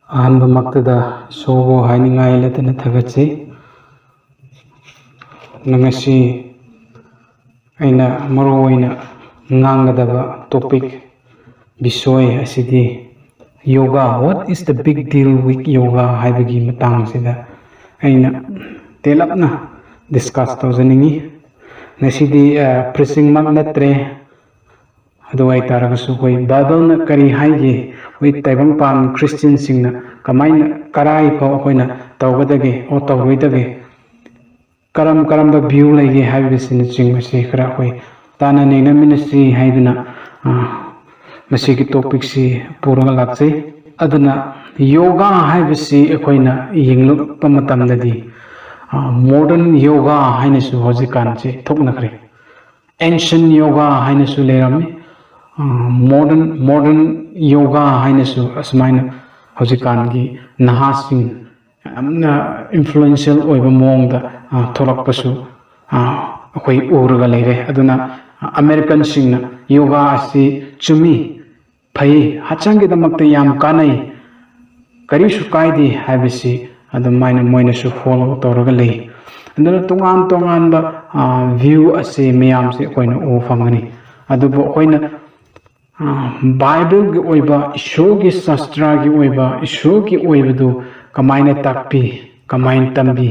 Ahanbamaktada sobo hainingai latana thagatsi nangasi aina maru oina ngangadaba topic bisoy asidi yoga. What is the big deal with yoga haibagi matangsida aina telapna discuss tawzaningi nasidi pressing mak natre aduai taragasu koi bible na kari haige wi taibang pan christian singna kamaina karai phaw koina tawgadage o tawroidage karam ba view lege haibisina chingmasi khra koi tana nena ministry haiduna masigi topic si puraga lakse aduna yoga haibisi koina yinglupa matamdadi modern yoga hainasu hojikan che thoknakre ancient yoga hainasu lerami modern yoga hainasu asmaina hojikan gi nahasing amna influential oiba mongda tholakpasu akoi uraga leire aduna american singna yoga asi chumi phai hachangi damakte yam kanai karisu kaidi habisi adumaina moina su follow toraga lei anduna tongan ba view ase miyam se koina o fangani adubo koina Bible gi oiba ishogi sastra gi oiba ishogi oibadu kamaina takpi kamain tambi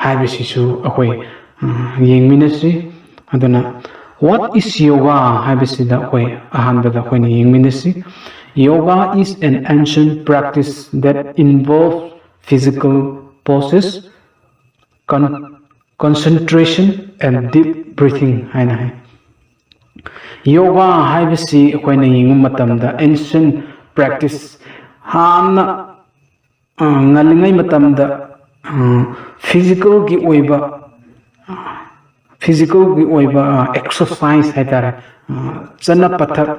haibisi su akoi yengminasi aduna what is yoga haibisi da koi ahanbada koina yengminasi. Yoga is an ancient practice that involves physical poses, concentration and deep breathing haina yoga haibisi koina yingum matamda ancient practice hana ngalingai matamda physical gi oiba exercise haitare chana pathak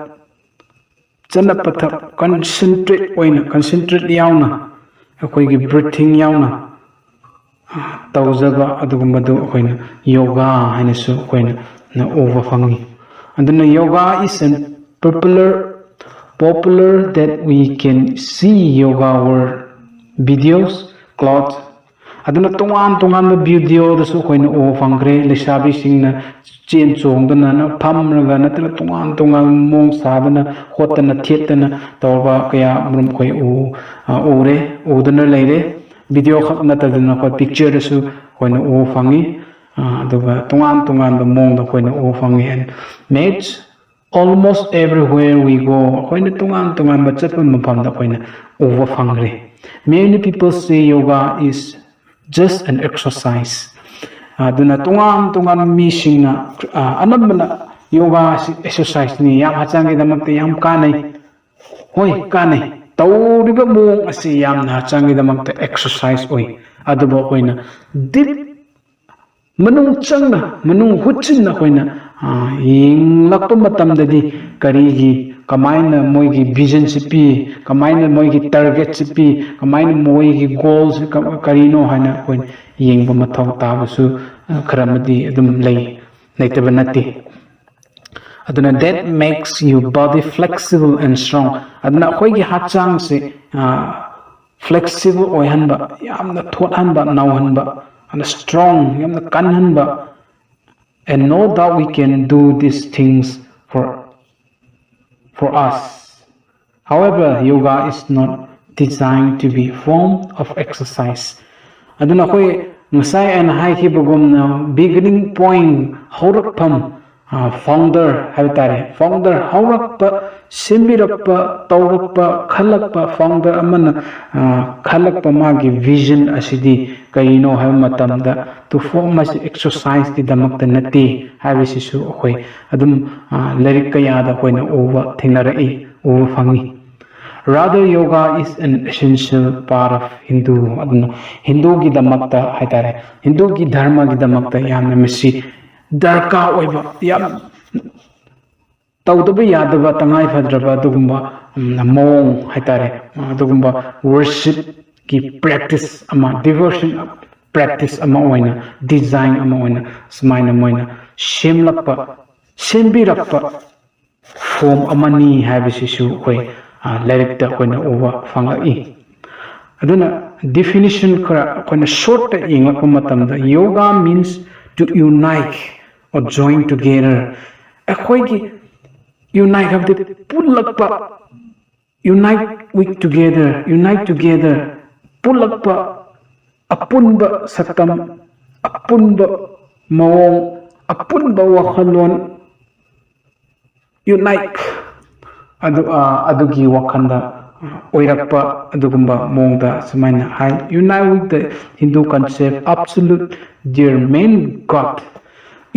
concentrate yauna akoi gi breathing yauna tawzaba adugumadu koina yoga hainasu koina na over fangi. And then yoga is popular that we can see yoga word videos, cloth. Aduna tongan video da su koina o fangre lesabi singna chen chongdana na phamraga natla tongan mong sabana hotana thetana tawba kaya mrum koi ure udana leire video khak natadana ko picture da su koina o fangi aduga tongan ba mong da koina o fangi and mates almost everywhere we go koina tongan ba chatpa mafam da koina over fangre. Many people say yoga is just an exercise. Aduna tongan mi singna anabana yoga exercise ni yam hachangi damakte yam kanai hoi kanai tawriba mong asi yam na hachangi damakte exercise oi adubo koina deep manung changna manung huchinna koina yinglakpa matamdadi karigi kamaina moigi vision sipi kamaina moigi target sipi kamaina moigi goals karino hana koin yingba mathau tabasu kharamadi adum leitaba nati aduna that makes your body flexible and strong aduna koigi hachang se flexible oihanba yamna thothanba nawhanba and strong yamna kanhanba and know that we can do these things for us. However, yoga is not designed to be a form of exercise. Aduna koi ngasai and haikibagum beginning point haurakpam founder habitare founder haurakpa simbirakpa tawrakpa khalakpa founder amana khalakpa magi vision asidi kaino hai matamda to form as exercise di damakta nati habisisu koi adum lyric kaya da koina over thingnarai over fangi. Rather, yoga is an essential part of Hindu gi damakta haitare Hindu gi dharma gi damakta yamna masi darka oiba yam tawdaba yadaba tangai fadraba dugumba mong haitare dugumba worship ki practice ama devotion practice ama oina design ama oina smaina moina shembirappa form amani habisisu koi lyric da koina over fangai aduna definition khra koina short ta ingla matamda yoga means to unite or join together akhoi gi unite have the pulakpa unite together pulakpa apunba sakam apunba mawong apunba wakhalon unite adugi wakhanda oirakpa adugumba mongda sumaina hai unite with the Hindu concept absolute their main god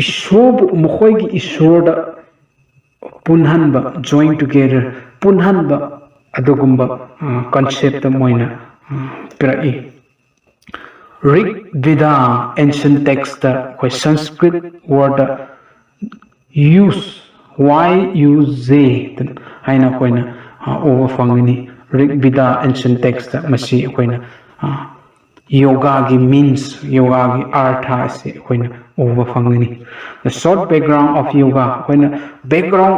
ishor mukhoigi ishorda punhanba join together punhanba adugumba concept moina pirai Rig Veda ancient text koi Sanskrit word use use haina koina over fangini Rig Veda ancient text masi koina yoga gi means yoga gi artha se koina over fangini the short background of yoga koina background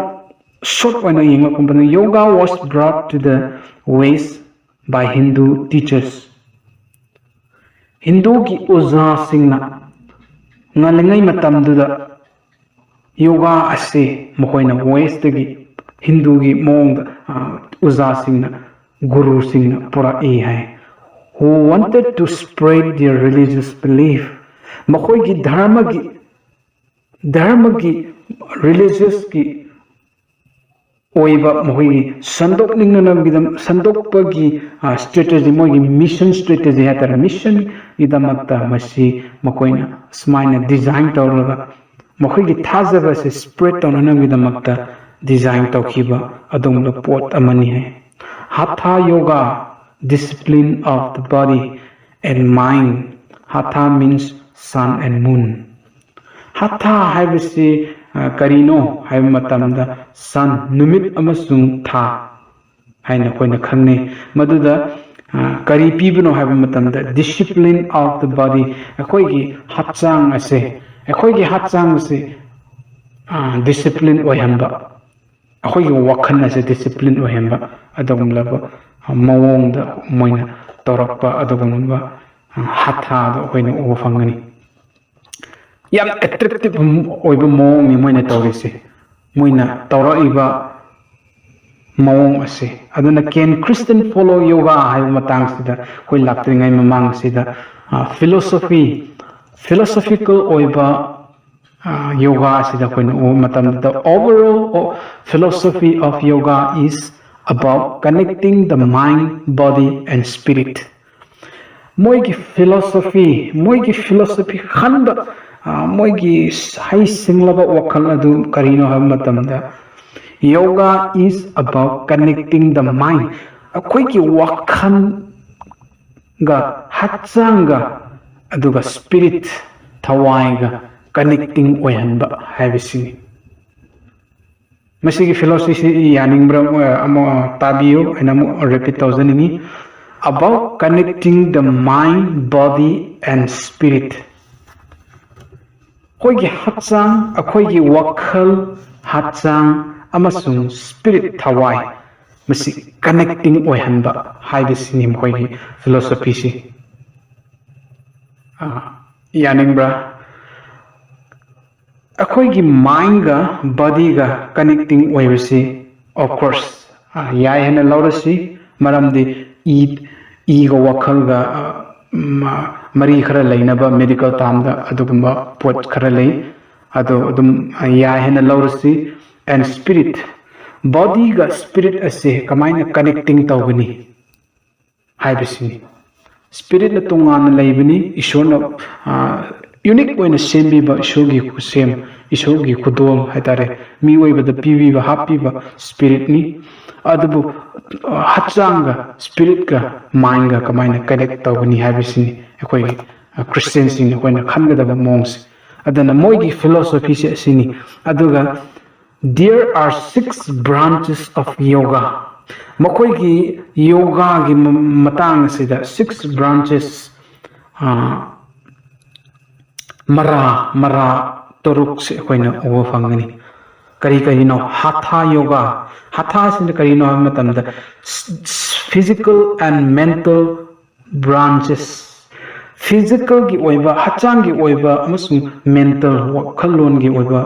short koina yinga kumpana yoga was brought to the West by Hindu teachers Hindu ki uza singna ngalingai matamduda yoga ase mokoina West gi Hindu gi mong uza singna guru singna pura hai who wanted to spread their religious belief mokoi gi dharma gi religious gi oiba mohi sandok ningna bidam sandok pagi strategy mogi mission strategy hatara mission idamakta masi mokoina smaina design tawraga mohi gi thazaba se spread tawna bidamakta design tawkiba adongla pot amani hai hatha yoga discipline of the body and mind hatha means sun and moon hatha haibasi karino hai matamda sun numit amasung tha haina koina khangne maduda kari pibno hai matamda discipline of the body akoi gi hatchang ase discipline oyhamba akoi gi wakhan ase discipline oyhamba adom laba mawongda moina torakpa adogumba hatha do koina o fangani yam attractive oiba mong ni moina tawrisi moina tawraiba mong ase aduna can Christian follow yoga hai matang sida koi laktringai mamang sida philosophical oiba yoga sida koina o matam the overall philosophy of yoga is about connecting the mind body and spirit moigi philosophy khanda moigi hai singlaba wakal adu karino ha matamda yoga is about connecting the mind akoi ki wakhan ga hatchang ga aduga spirit thawai ga connecting oyanba habisini masigi philosophy yaningbra amo tabiyo and repeat tawzanini about connecting the mind body and spirit Khoigi hatchang akhoigi wakhal hatchang amasung spirit thawai masi connecting oihanba haibisini khoigi philosophy si yaningbra akhoigi mind ga body ga connecting oibisi of course yai hena laurasi maramdi e ga wakhal ga mari khara lainaba medical tamda adugumba pot khara lei ado adum ya hena laurasi and spirit body ga spirit ase kamaina connecting tawgani haibisini spirit na tungan laibani ishona unique oina sembiba ishogi kusem ishogi kudol haitare mi oibada pibiba hapiba spirit ni adubu hatchanga spirit ga mind ga kamaina connect tawgani haibisini akoi Christian sing koina khangadaba monks adana moigi philosophy se asini aduga there are 6 branches of yoga makoigi yoga gi matang sida 6 branches mara toruk se koina over fangani kari no hatha yoga hatha sin kari no matamda physical and mental branches physical gi oiba hachang gi oiba amasung mental wakhalon gi oiba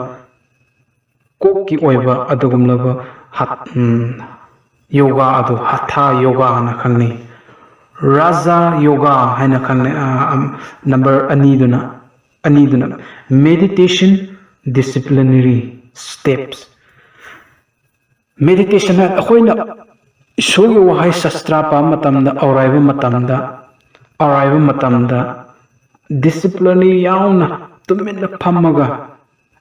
kok gi oiba adugumlaba yoga adu hatha yoga na khangni raja yoga haina khangne number aniduna meditation disciplinary steps meditation akoina isogi wahai shastra pa matamda araiba matamda discipline yauna tuminna phammaga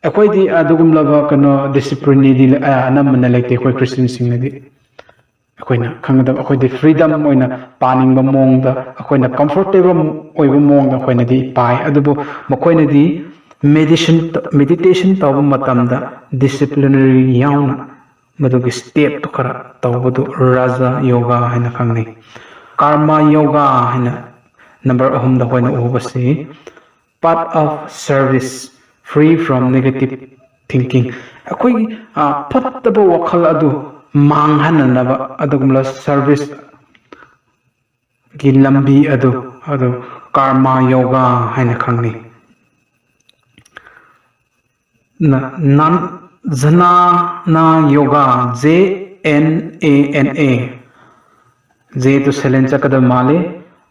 akoidi adugumlaba kano discipline di anamna lekte koi christian singnadi akoina khangda akoidi freedom oina paningba mongda akoina comfortable oiba mongda akoina di pai adubu makoina di meditation tawba matamda disciplinary yauna madugi step to khara tawbadu raja yoga haina khangni karma yoga haina number ahum da hoina ubasi part of service free from negative thinking akoi phattaba wakhal adu manghananaba adugumla service gi lambi adu karma yoga haina khangni Jnana yoga JNANA J to silent chakada male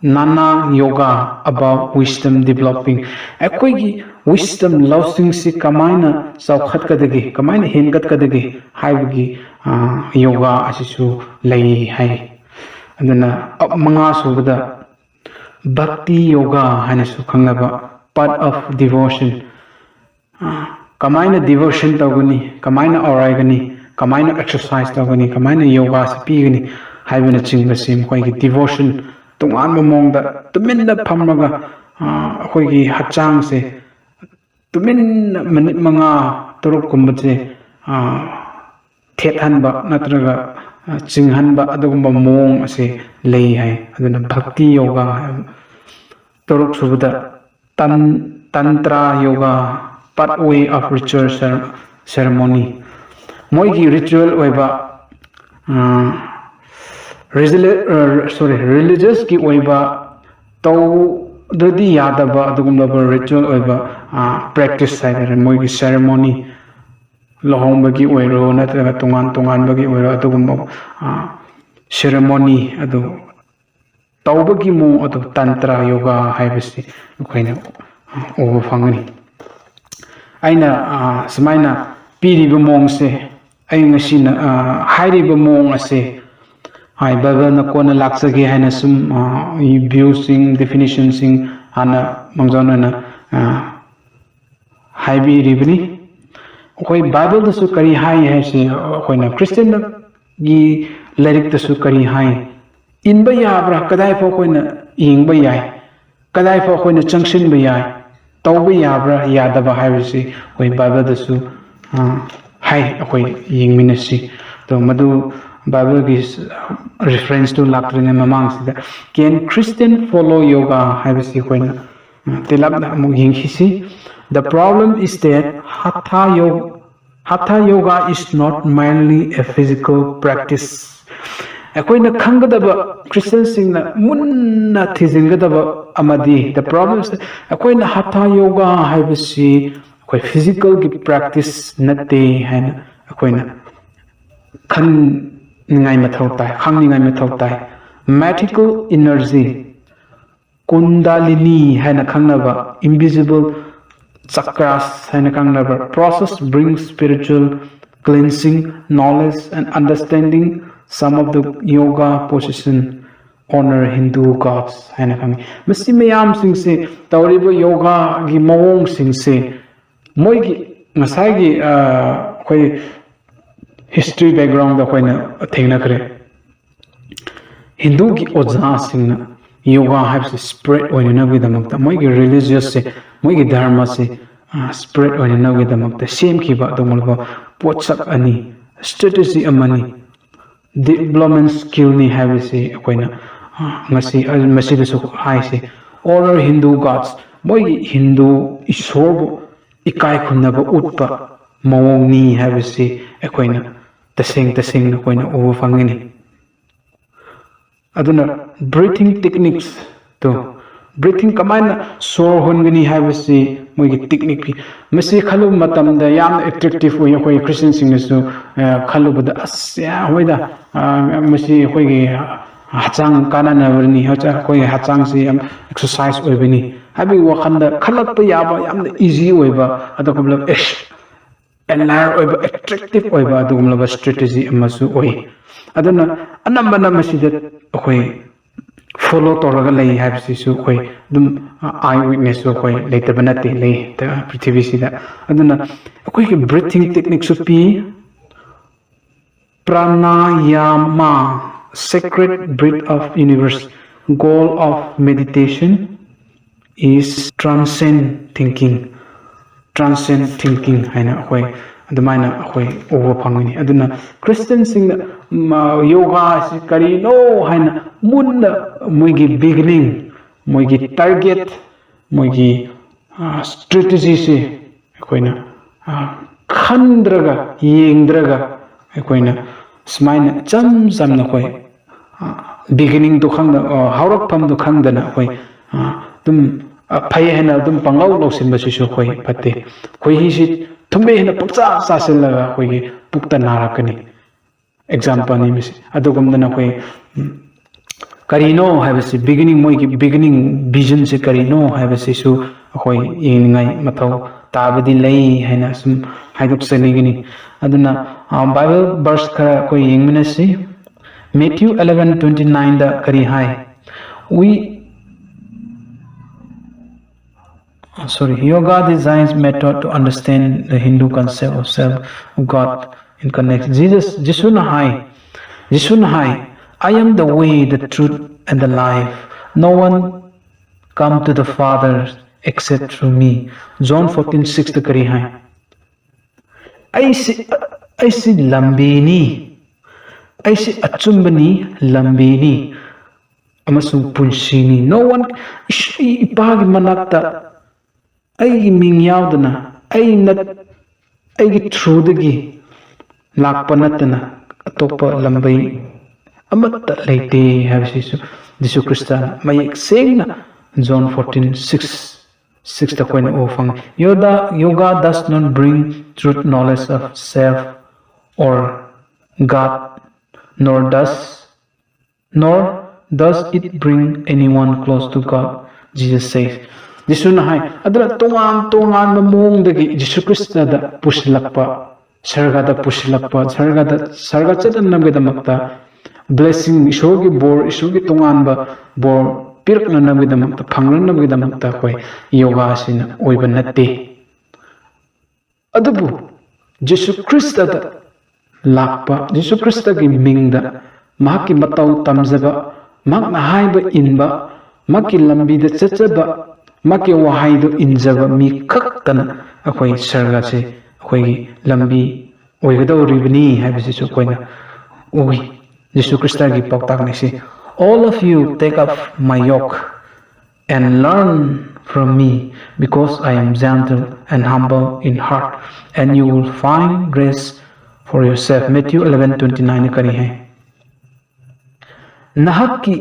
Nana yoga about wisdom developing akoigi wisdom losing si kamaina saukhat kadagi kamaina hengat kadagi haibagi yoga asisu lay hai aduna manga subada bhakti yoga hanasu khangaba part of devotion kamaina devotion tawgani kamaina oraigani kamaina exercise tawgani kamaina yoga sapigani haibana chingbasi khoigi devotion tungan momongda tuminna phammaga khoigi hachang se tuminna minute manga turuk kumbate thethanba natraga chinghanba adugumba mong ase lei hai aduna bhakti yoga turuk subada tantra yoga part way of ritual ceremony moigi ritual oiba religious ki oiba taw dadi yadaba adugumba ritual oiba practice haidare moigi ceremony lohongbagi oiro natraga tungan bagi oiro adugumba ceremony adu tawbagi mo adu tantra yoga haibasi koina oba fangani aina samaina piriba mongse ai ngasina hairiba mong ase hai bible na kona laksage haina sum views sing definition sing hana mangjana na haibi ribni koi bible da su kari hai hai se koina christian gi lyric da su kari hai inba yabra kadai fo koina yingba yai kadai fo koina changshin ba yai tawba yabra yadaba haibisi koi bible da su hai akoi yingminasi to madu bible gi reference to latrine mamang sida can christian follow yoga haibisi koina tilab mu yingkhisi the problem is that hatha yoga is not merely a physical practice akoina khanggadaba christian singna munna thijingadaba amadi the problem is akoina hatha yoga haibisi koi physical gi practice natte haina akoina khan ningai mathau tai khangningai mathau tai magical energy kundalini haina khangnaba invisible chakras haina khangnaba process brings spiritual cleansing knowledge and understanding some of the yoga position honor Hindu gods haina khang masi mayam sing se tawriba yoga gi mawong sing se moi gi ngasai gi khoi history background da khoina thengna kare Hindu gi oja singna yoga have spread oina na gidamakta moi gi religious se moi gi dharma se spread oina na gidamakta same ki ba dongolba potsak ani strategy amani development skill ni have se koina ngasi masida su hai se honor Hindu gods moi Hindu ishor ikai khunaba utpa mawong ni have se koina taseng na koina over fangani aduna breathing techniques to breathing kamaina sor hongani habasi moigi technique pi masi khalu matam da yam attractive oi khoi Christian sing su khalu bada asya hoida masi khoi gi hachang kana na warni hacha khoi hachang si exercise oi bani habi wakhanda khalak pa yaba yam easy oi ba adakobla enar oi ba attractive oi ba adugumla strategy amasu oi adana anambana masi da khoi follow toraga lay habsisu khoi dum eyewitness so khoi later banate lay the prithvi sida aduna khoi ki breathing technique should be pranayama sacred breath of universe goal of meditation is transcend thinking haina khoi adumana khoi over phangni aduna Christian sing yoga si kari no haina munna moigi beginning moigi target moigi strategy se koina khandraga yengdraga koina smaina cham na koi beginning to khang haurak pham to khang dana koi tum phai hena dum pangau losin ba su koi pate koi hi si thumbe hena pukcha sasellaga koi pukta narakani example ni misi adugumdana koi karino habasi beginning moigi beginning vision se karino habasi su khoi yengai mathau tabadi lei haina sum haiduk senigini aduna Bible verse khara koi yengmina si Matthew 11:29 da kari hai yoga designs method to understand the Hindu concept of self God in connection Jisun hai I am the way, the truth, and the life. No one come to the Father except through me. John 14:6 the kari hai. I see lambini. I see achumbani lambini. Amasung punshini. No one ipagi manakta. I ming yaudana. I through the gi. Lakpanatana. Atopa lambai. Amatta laite habisisu Jisu Krista mayek sengna John 14:6 the coin ofang yoga does not bring truth knowledge of self or God nor does it bring anyone close to God Jesus says Jisu na hai adra tongan mamong dagi Jisu Krista da puslakpa sarga da puslakpa sarga chatan namgedamakta blessing ishogi bor ishogi tonganba bor pirkna namgedamakta phangna namgedamakta koi yoga sina oiba natte adubu Jesu Krista da lakpa Jesu Krista gi mingda mahaki matau tamjaba makna haiba inba maki lambi da chachaba maki wahai do injaba mi khaktana akoi sarga se akoi lambi oigadawribani haibisi su koina oi Jesu Krista gi pautak nisi all of you take up my yoke and learn from me because I am gentle and humble in heart and you will find grace for yourself Matthew 11:29 kari hai nahaki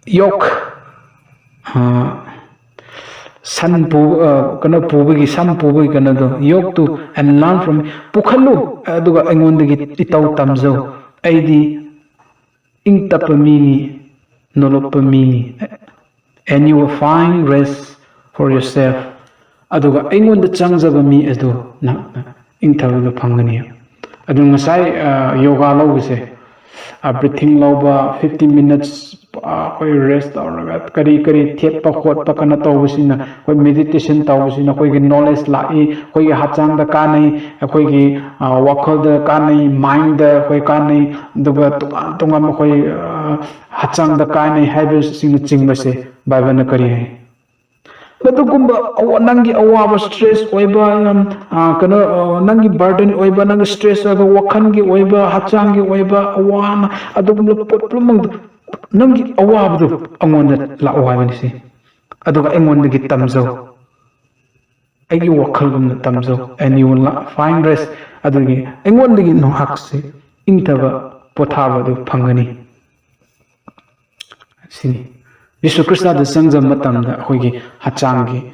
yoke san pu kana pubagi sam pubagi kana do yoke to and learn from pukhalu aduga engondagi itau tamzo aidi Ingtapamini, nolopamini, and you will find rest for yourself. Aduga ingon the changzaba mi adu na ingtaru phangani. Adu ngasai yoga lawise breathing lawba 15 minutes koi rest auraga kari theppa khotpa kana tawbusina koi meditation tawbusina koi gi knowledge lai koi gi hachang da kanai koi gi wakhal da kanai mind da koi kanai duga tunga ma koi hachang da kanai habis sing chingbase bible na kari hai madugumba nangi awaba stress oiba kana nangi burden oiba nangi stress aga wakhan gi oiba hachang gi oiba awana adugumba potplumang nangi awabdu angonda la awabani si aduga engonda gi tamzo agi wakhalgumna tamzo and you will find rest adugi engonda gi no hakse ingtaba pothaba du phangani sini Yesu Krista sangja matamda akhoi hachanggi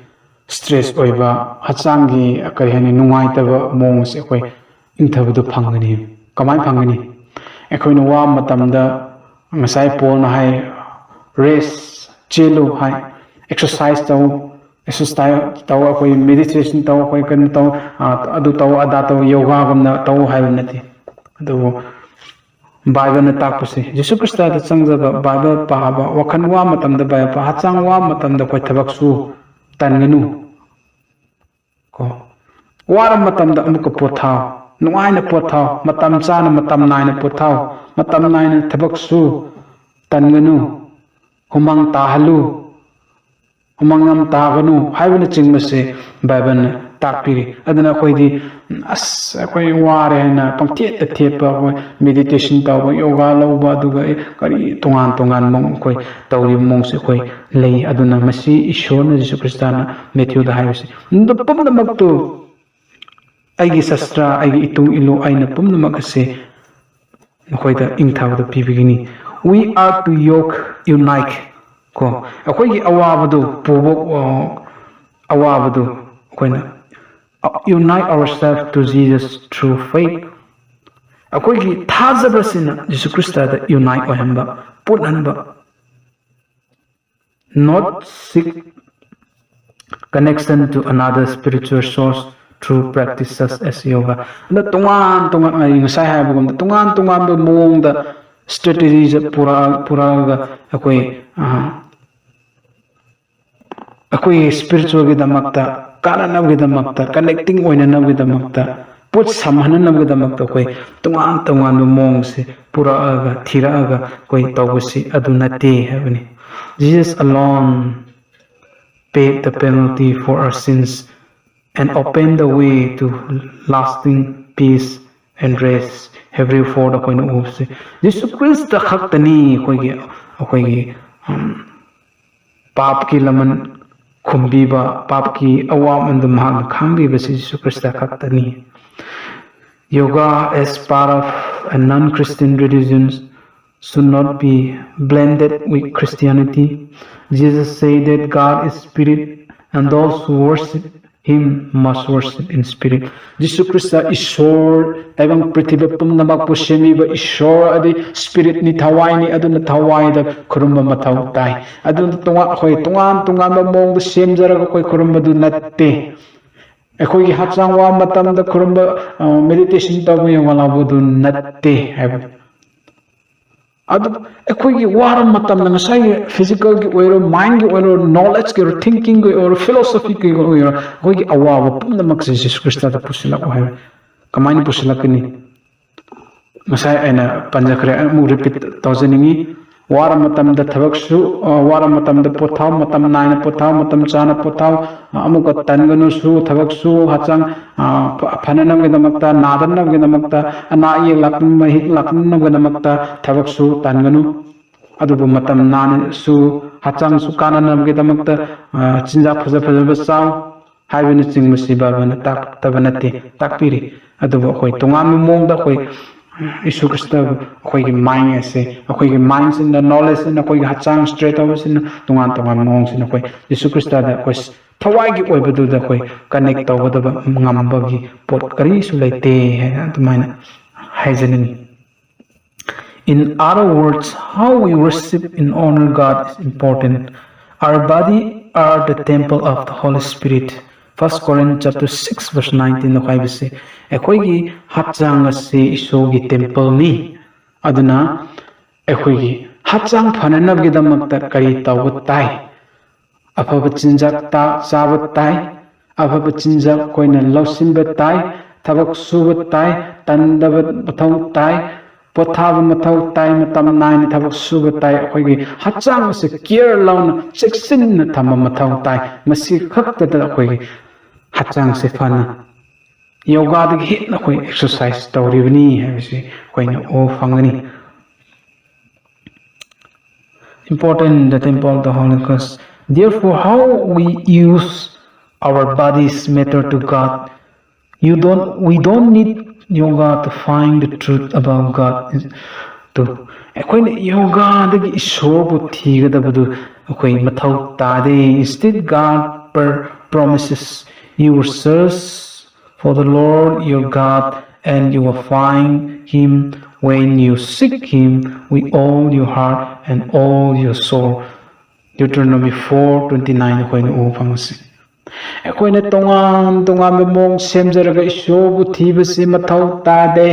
stress oiba hachanggi kari hani nungai taba mong se akhoi ingthabdu phangani kamai phangani akhoi wa matamda ngasai pon hai race chelu hai exercise taw akhoi meditation taw akhoi kan taw adu taw ada taw yoga gamna taw hai nati adu Bible takpase Yesu Krista da changjaba Bible pahaba wakhan wa matamda ba pa hachang wa matamda koi thabak su tanganu ko waram matamda amuka pothaw nuaina pothaw matam chana matam naina pothaw matam naina thabak su tanganu humang tahalu humangam taganu haibana chingmase Bible takpiri adana khoidi as koi ware na pangthet thepa meditation taw yoga lauba duga kari tongan mong koi tawri mong se koi lei aduna masi ishona Jesu Kristana Matthew da haibse ndo pumna maktu aigi sastra aigi itung ilu aina pumna makase khoida ingthawda pibigini we are to yoke unite ko akhoi awabadu pubok awabadu koina unite ourselves to Jesus through faith. Akoigi thazabasina Jesus Christ da unite ohamba punanba. Not seek connection to another spiritual source through practices as yoga. Na tungan ay ngasay habagum tungan ba mong da strategies pura akoi spiritual gi damakta karanam gi damakta connecting oina nam gi damakta put samhana nam gi damakta koi tungan mong se pura aga thira aga koi tawsi adunate habani Jesus alone paid the penalty for our sins and opened the way to lasting peace and rest every for the koi no se Jesus Christ the khaktani koi pap ki laman khumbiba pap ki awam and the mahang khambiba Jesus Christ khaktani yoga as part of a non-Christian religions should not be blended with Christianity. Jesus said that God is spirit and those who worship him must worship in spirit. Jesus Christ Ishor ebang prithibha pumnamak pushemi ba Ishor adi spirit ni thawai ni aduna thawai da khurumba mathau tai aduna tungan ba mong da semjara ko khurumba du natte akhoi gi hachang wa matam da khurumba meditation ta bu yawala bu du natte haiba adu akhoi gi waram matam na ngasai physical gi oiro mind gi oiro knowledge gi thinking gi oiro philosophy gi oiro akhoi gi awa pumna mak Jesus Christ da pusila ko hai kamani pusila kini ngasai aina panjakre mu repeat thousandingi waram matam da thabaksu waram matam da pothaw matam naina pothaw matam chana pothaw amuka tanganu su thabaksu hachang phananam ge damakta nadanam ge damakta ana ye lakun mahi lakun ge damakta thabaksu tanganu adubu matam nan su hachang su kananam ge damakta chinja phaja saw haibin chingmasi babana tak tabanati takpiri adubu khoi tungam mong da khoi Isu Krista akhoi mind ase akhoi mind in the knowledge in akhoi hachang straight over sin tungan mong sin akhoi Isu Krista da akhoi thawai gi oibadu da akhoi connect tawada ngamba gi pot kari su laite tumaina haijanin. In other words, how we worship and honor God is important. Our body are the temple of the Holy Spirit. 1 Corinthians chapter 6 verse 19 no kai bise ekhoi gi hachang ase iso gi temple ni aduna ekhoi gi hachang phananab gi damakta kari tawut tai aphaba chinjak ta chabut tai aphaba chinjak koina lausin bet tai thabak subut tai tandabat bathau tai pothab mathau tai matam nai ni thabak subut tai ekhoi gi hachang ase care lawn section na thama mathau tai masi khakta da ekhoi gi hachang se fana yoga de hit na koi exercise tawribni habisi koina o fangani important the temple of the Holy Ghost. Therefore how we use our bodies matter to God. We don't need yoga to find the truth about God. to akoina yoga dagi isorbu thigadabadu akoi mathau tade. Instead God promises you will search for the Lord your God and you will find him when you seek him with all your heart and all your soul. Deuteronomy 4:29 akoina ufangsi. Akoina tongan mong semjaraga isobu thibasi mathau tade.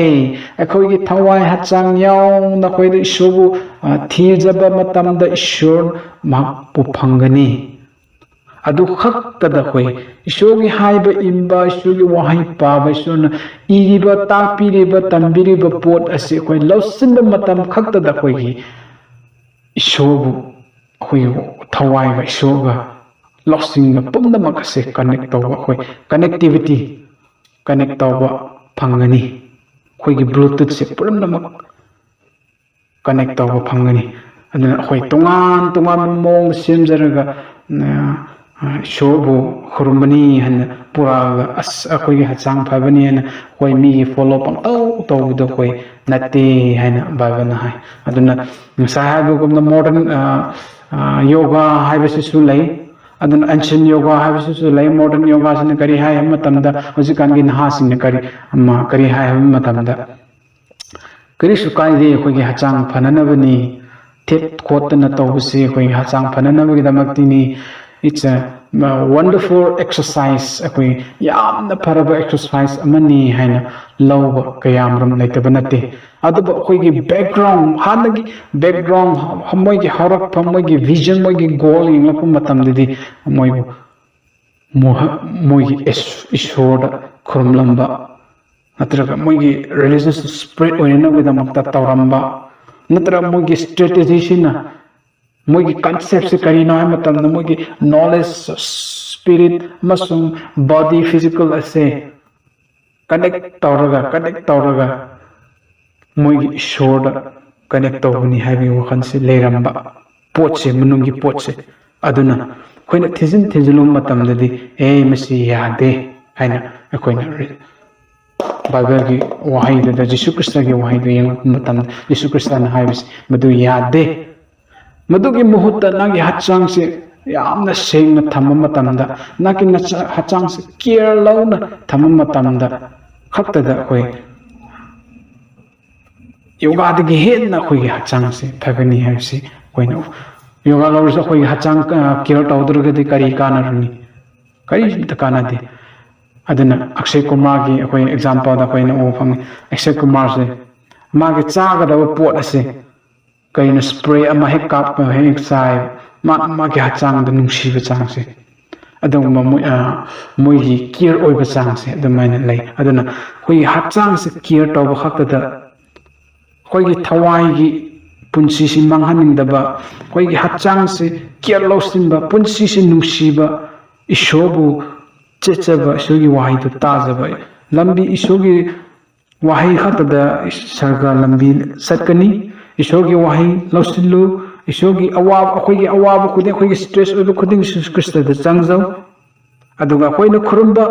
Akoigi thawai hachang yauna akoida isobu thijaba matamda isor mahpu phangani. Adu khaktada koi isogi haiba imba isogi wahai paba isona iriba tapiriba tambiriba pot ase koi lausinda matam khaktada koi isobu koi thawai ba isoga losing pumna makase connect tawba koi connectivity connect tawba phangani koi gi bluetooth se purna mak connect tawba phangani aduna koi tongan mong semjaraga shobu khurmani han puraga as akoi hachang phabani han koi mi follow pang to koi nate haina bagana hai aduna sahabu gumna modern yoga haibasi su lai aduna ancient yoga haibasi su lai modern yoga sine kari hai matamda hojikan gi naha sine kari hai matamda kari su kai de koi gi hachang phananabani thet khotna tawbasi koi hachang phananabagi damaktini. It's a wonderful exercise. Akoi yamna paraba exercise amani haina lawba kayamram laitabanate. Aduba akoigi background hanagi background hamoigi harak hamoigi vision moigi goal inglapu matamdidi moigi ishoda khurumlamba natraga moigi religious spirit oina vidamakta tawramba natra moigi strategy sina moigi concept se karino hai matamda moigi knowledge spirit masung body physical ase connect tawraga moigi shoda connect tawni habi wakhan se leiramba potse munungi potse aduna koina thijilum matamda di masi yade haina akoina Bible gi wahai da Jesus Christ gi wahai da yang matamda Jesus Christ na haibis madu yade madugi muhutta nagi hachang se yamna sengna thamma matamda nagi hachang se care launa thamma matamda khaktada koi yoga dagi henna koi hachang se thagani haisi koina yoga lawsa koi hachang care tawdurga di kari kanarni kari takana de aduna Akshay Kumar gi koi example da koina ofang Akshay Kumar se magi chaga da pot ase kaina spray ama he kap he sai ma gi hachang da nungsiba changse aduma moi gi care oiba changse adumaina lei aduna koi hachang se care tawba khakta da koi gi thawai gi punsi si manghaningdaba koi gi hachang se care losinba punsi si nungsiba isobu chechaba isogi wahai tu tajaba lambi isogi wahai khakta da sarga lambi satkani isogi wahai lausilu isogi awab akoigi awab khuding akoigi stress oiba khuding Jesus Christ da changjau aduga akoina khurumba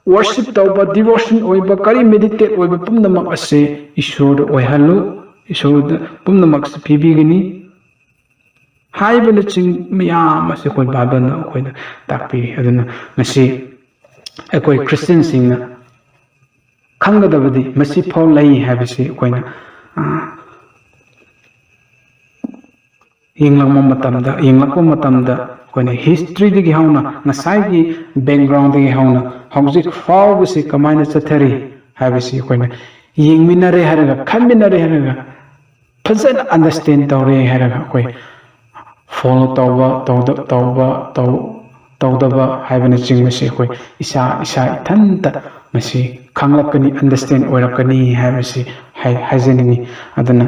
worship tawba devotion oiba kari meditate oiba pumnamak ase isod oihalu isod pumnamak pibigini haibana ching miyam ase koi babana akoina takpi aduna masi akoi Christian singna khangadabadi masi phau lai habisi akoina yinglaku matamda koina history digi hauna ngasai gi background digi hauna hojik fawbisi kamaina chathari habisi koina yingminare haraga khaminare haraga fazana understand tawre haraga koi follow tawdaba haibana chingmasi koi isa ithanta masi khanglakani understand oirakani habisi haijani adana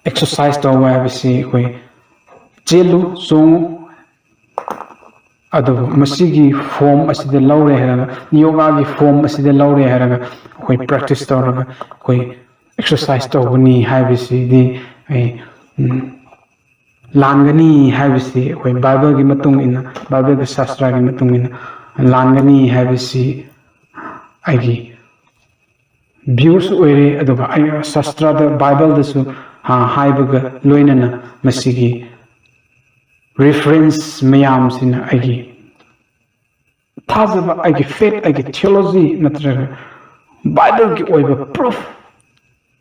exercise to habisi koi chelu songu adu masigi form aside laure haraga yoga gi form aside laure haraga koi practice tawraga koi exercise to buni habisi di langani habisi koi Bible gi matung ina Bible gi shastra gi matung ina langani habisi agi views oire aduga shastra da bible da su haibaga loinana masigi reference mayam sina agi thazaba agi faith agi theology natraga bible ki oiba proof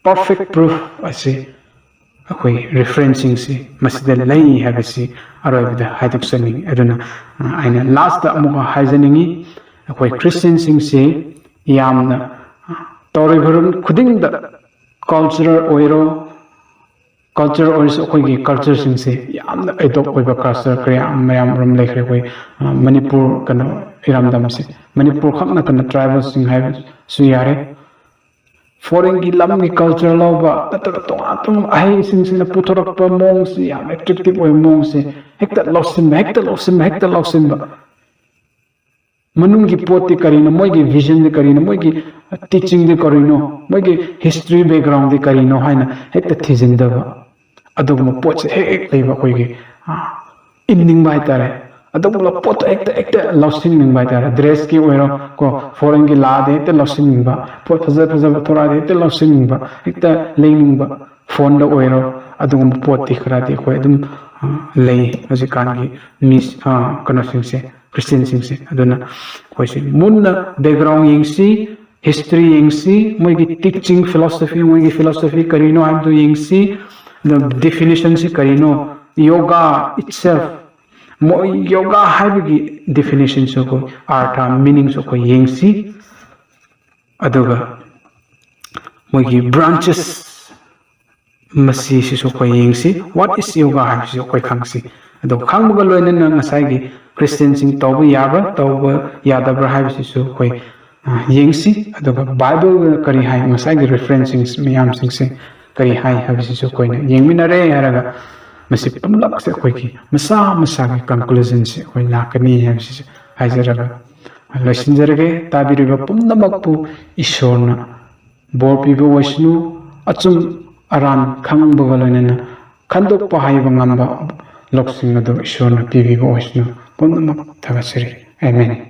perfect proof ase akoi referencing si masida lai habasi aroibda haiduk sani aduna aina last da amuga haizaningi akoi christian sing se yamna tori bharum khuding da cultural oiro culture also akoi culture sing se yamna adopt oiba culture kaya mayam ram lekre koi manipur kana iramdam se manipur khakna kana tribal sing hai su yare foreign ki lam ki culture loba natara tonga ai sing sing na putorak pa mong si yam attractive oi mong se hekta losim ba manung ki pot ti karina moi ki vision de karina moi ki teaching de karino moi ki history background de karino haina hekta thijin da ba adugma pot se hek leiba koi ki inning bai tare adugma pot ekta losin ning bai tare dress ki oiro ko foreign ki la de te losin ba pot faza thora de te losin ba ekta leining ba phone da oiro adugma pot ti khra de khoi adum lei hojikan ki miss kana sing se Christian sing se aduna khoi se munna background ying si history ying si moi ki teaching philosophy karino am to ying si the definition si karino yoga itself mo yoga haibigi definition so ko artha meaning so ko ying si aduga moi ki branches masi si so ko ying si what is yoga haib si ko khang si ado khang buga loina na ngasai gi christian sing tobu yaba tobu yadabra haib si so ko ying si aduga bible kari hai ngasai gi referencing miyam sing se kari hai haib si so ko ying minare haraga masi pumlak se ko ki masa gi conclusion se ko lakani haib si haijaraga loisinjarage tabiriba pumnamakpu ishorna bor pibo waishnu achum aran khangbaga loinana khandokpa haiba ngamba loksing ado ishorna pibibo waishnu pumnamak thagasiri amen